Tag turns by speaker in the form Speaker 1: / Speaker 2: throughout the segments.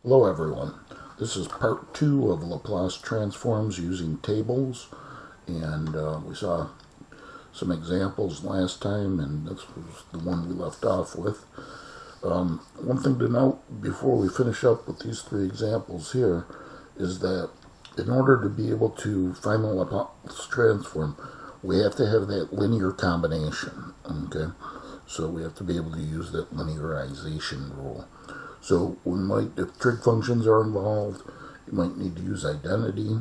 Speaker 1: Hello everyone. This is part 2 of Laplace transforms using tables, and we saw some examples last time, and this was the one we left off with. One thing to note before we finish up with these 3 examples here is that in order to be able to find the Laplace transform, we have to have that linear combination, okay? So we have to be able to use that linearization rule. So we might, if trig functions are involved, you might need to use identity,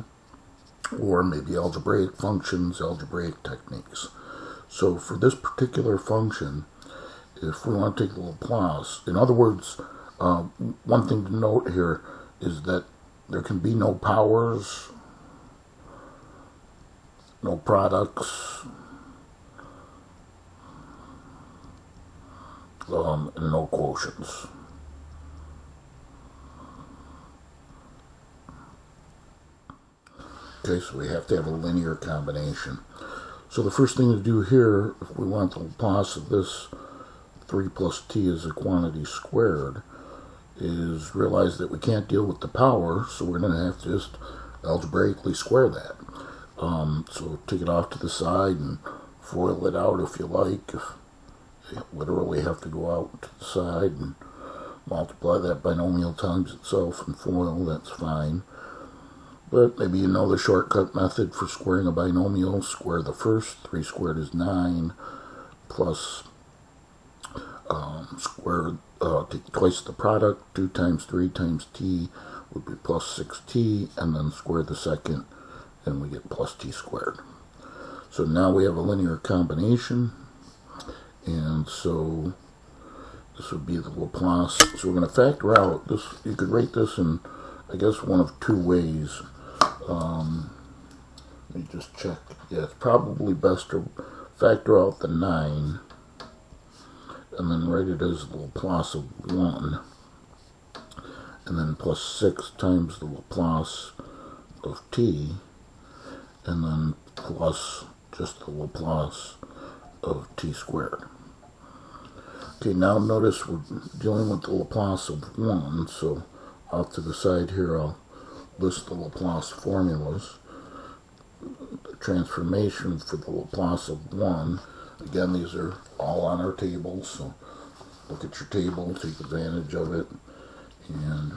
Speaker 1: or maybe algebraic functions, algebraic techniques. So for this particular function, if we want to take the Laplace, in other words, one thing to note here is that there can be no powers, no products, and no quotients. Okay, so we have to have a linear combination. So the first thing to do here, if we want the Laplace of this 3 plus t as a quantity squared, is realize that we can't deal with the power, so we're going to have to just algebraically square that. So take it off to the side and FOIL it out if you like. If you literally have to go out to the side and multiply that binomial times itself and FOIL, that's fine. But maybe you know the shortcut method for squaring a binomial. Square the first. 3 squared is 9, plus take twice the product. 2 times 3 times t would be plus 6t, and then square the second, and we get plus t squared. So now we have a linear combination, and so this would be the Laplace. So we're going to factor out this. You could write this in, I guess, one of 2 ways. Let me just check. Yeah, it's probably best to factor out the 9 and then write it as the Laplace of 1, and then plus 6 times the Laplace of t, and then plus just the Laplace of t squared. Okay, now notice we're dealing with the Laplace of 1, so off to the side here I'll list the Laplace formulas. The transformation for the Laplace of 1, again, these are all on our table, so look at your table, take advantage of it, and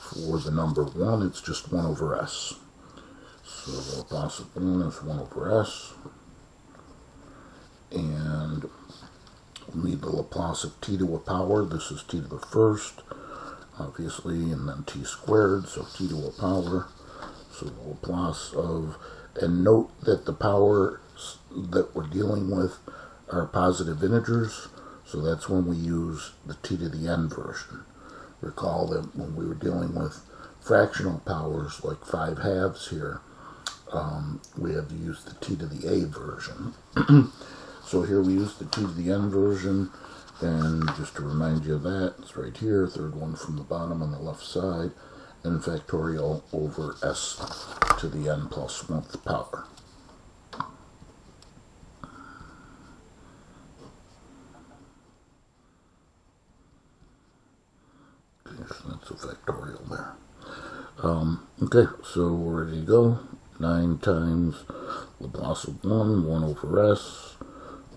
Speaker 1: for the number 1, it's just 1 over s. So the Laplace of 1 is 1 over s, and we need the Laplace of t to a power. This is t to the first, obviously, and then t squared, so t to a power. So the Laplace of, and note that the powers that we're dealing with are positive integers, so that's when we use the t to the n version. Recall that when we were dealing with fractional powers, like 5/2 here, we had to use the t to the a version. So here we use the t to the n version, and just to remind you of that, it's right here, third one from the bottom on the left side, n factorial over s to the n plus 1th power. Okay, so that's a factorial there. Okay, so we're ready to go. 9 times Laplace of 1, 1 over s,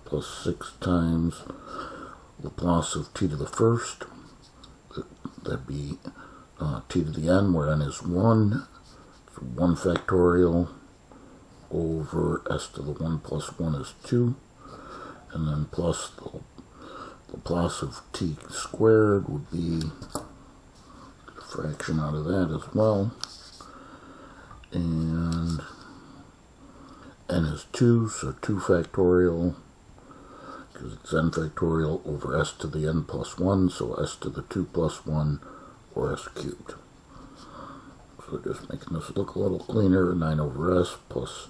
Speaker 1: plus 6 times Laplace of t to the first, that'd be t to the n, where n is 1, so 1 factorial over s to the 1 plus 1 is 2, and then plus the Laplace of t squared would be a fraction out of that as well, and n is 2, so 2 factorial, because it's n factorial over s to the n plus 1, so s to the 2 plus 1, or s cubed. So just making this look a little cleaner, 9 over s plus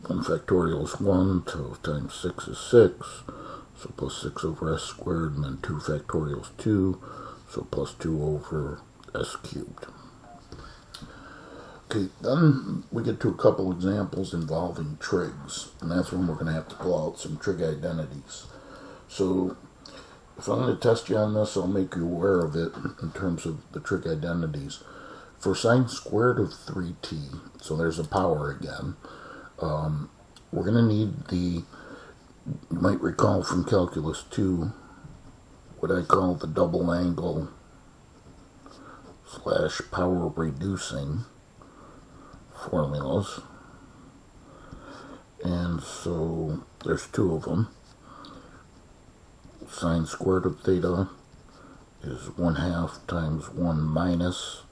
Speaker 1: 1 factorial is 1, 12 times 6 is 6, so plus 6 over s squared, and then 2 factorial is 2, so plus 2 over s cubed. Okay, then we get to a couple examples involving trigs, and that's when we're going to have to pull out some trig identities. So if I'm going to test you on this, I'll make you aware of it in terms of the trig identities. For sine squared of 3t, so there's a power again, we're going to need you might recall from Calculus 2, what I call the double angle / power reducing formulas. And so there's two of them. Sine squared of theta is 1/2 times 1 minus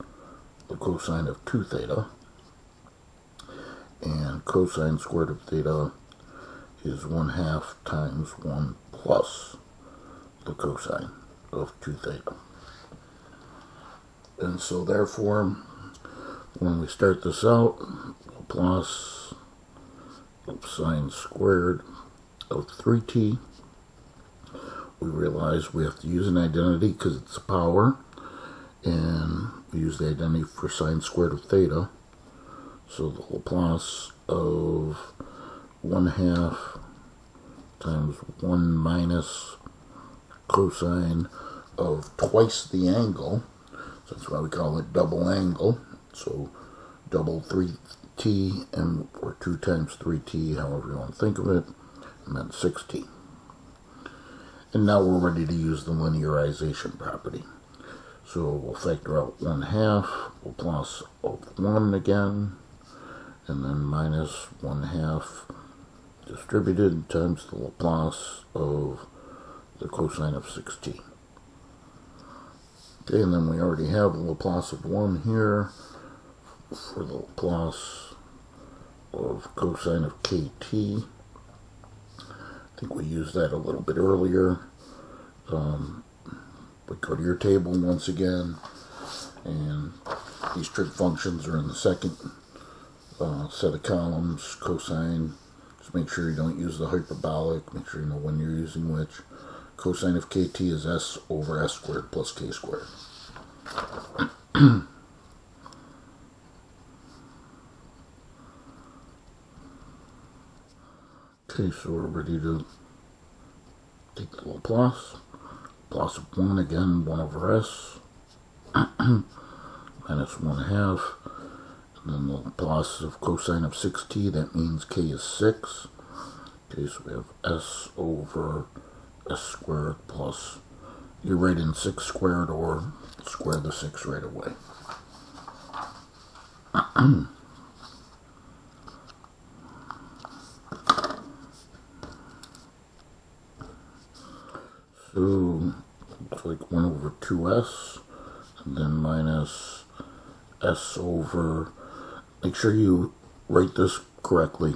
Speaker 1: the cosine of 2 theta. And cosine squared of theta is 1/2 times 1 plus the cosine of 2 theta. And so therefore, when we start this out, Laplace of sine squared of 3t, we realize we have to use an identity because it's a power, and we use the identity for sine squared of theta. So the Laplace of 1/2 times 1 minus cosine of twice the angle, so that's why we call it double angle, so double 3t or 2 times 3t, however you want to think of it, and then 6t. And now we're ready to use the linearization property. So we'll factor out 1/2, Laplace of 1 again, and then minus 1/2 distributed times the Laplace of the cosine of 6t. Okay, and then we already have the Laplace of 1 here for the Laplace of cosine of kt. I think we used that a little bit earlier. But go to your table once again, and these trig functions are in the second set of columns. Cosine, just make sure you don't use the hyperbolic, make sure you know when you're using which. Cosine of kt is s over s squared plus k squared. Okay, so we're ready to take the Laplace. Laplace of 1 again, 1 over s, minus 1/2, and then the Laplace of cosine of 6t, that means k is 6. Okay, so we have s over s squared plus, you write in 6 squared or square the 6 right away. So it's like 1 over 2s, and then minus s over, make sure you write this correctly,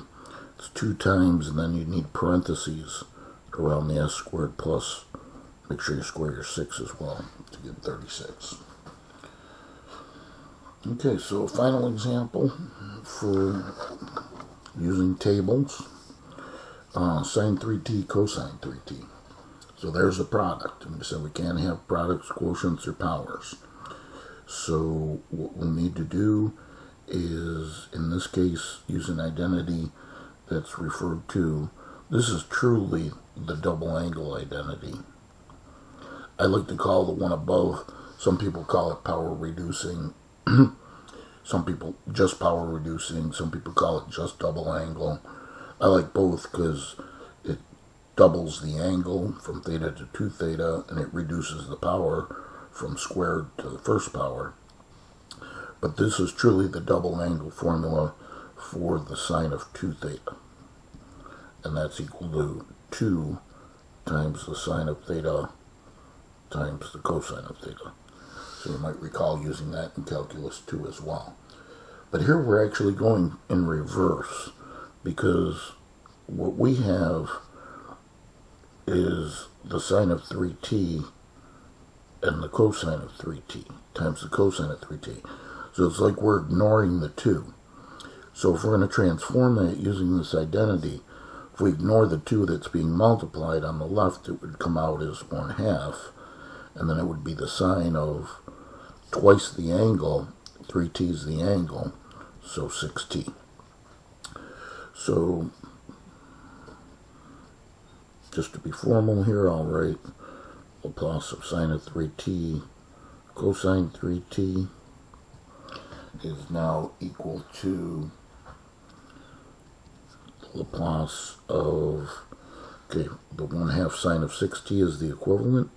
Speaker 1: it's 2 times, and then you need parentheses around the s squared plus, make sure you square your 6 as well to get 36. Okay, so a final example for using tables, sine 3t, cosine 3t. So there's a product, and we said we can't have products, quotients, or powers. So what we'll need to do is, in this case, use an identity that's referred to, this is truly the double angle identity. I like to call the one above, some people call it power reducing, some people just power reducing, some people call it just double angle. I like both because it doubles the angle from theta to 2 theta, and it reduces the power from squared to the first power. But this is truly the double angle formula for the sine of 2 theta. And that's equal to 2 times the sine of theta times the cosine of theta. So you might recall using that in Calculus 2 as well. But here we're actually going in reverse, because what we have is the sine of 3t and the cosine of 3t times the cosine of 3t. So it's like we're ignoring the 2. So if we're going to transform that using this identity, if we ignore the 2 that's being multiplied on the left, it would come out as 1/2, and then it would be the sine of twice the angle, 3t is the angle, so 6t. So just to be formal here, I'll write Laplace of sine of 3t cosine 3t is now equal to Laplace of, okay, the 1/2 sine of 6t is the equivalent.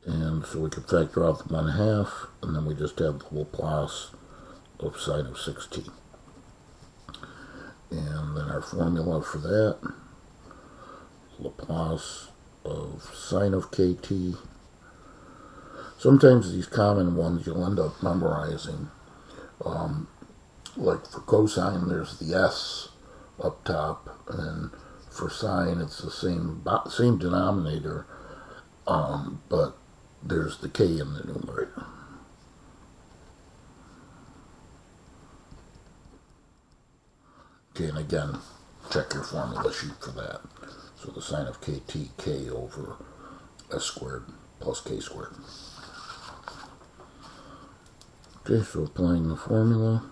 Speaker 1: And so we can factor out the 1/2, and then we just have the Laplace of sine of 6t. And then our formula for that, Laplace of sine of kt. Sometimes these common ones you'll end up memorizing. Like for cosine, there's the s up top, and for sine, it's the same denominator, but there's the k in the numerator. Okay, and again, check your formula sheet for that. So the sine of kt, k over s squared plus k squared. Okay, so applying the formula,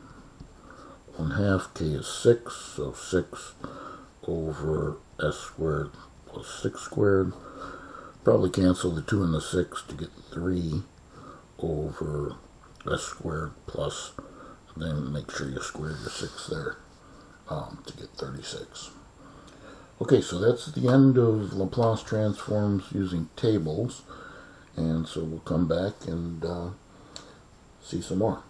Speaker 1: 1/2 k is 6, so 6 over s squared plus 6 squared. Probably cancel the 2 and the 6 to get 3 over s squared plus, then make sure you square your 6 there to get 36. Okay, so that's the end of Laplace transforms using tables, and so we'll come back and see some more.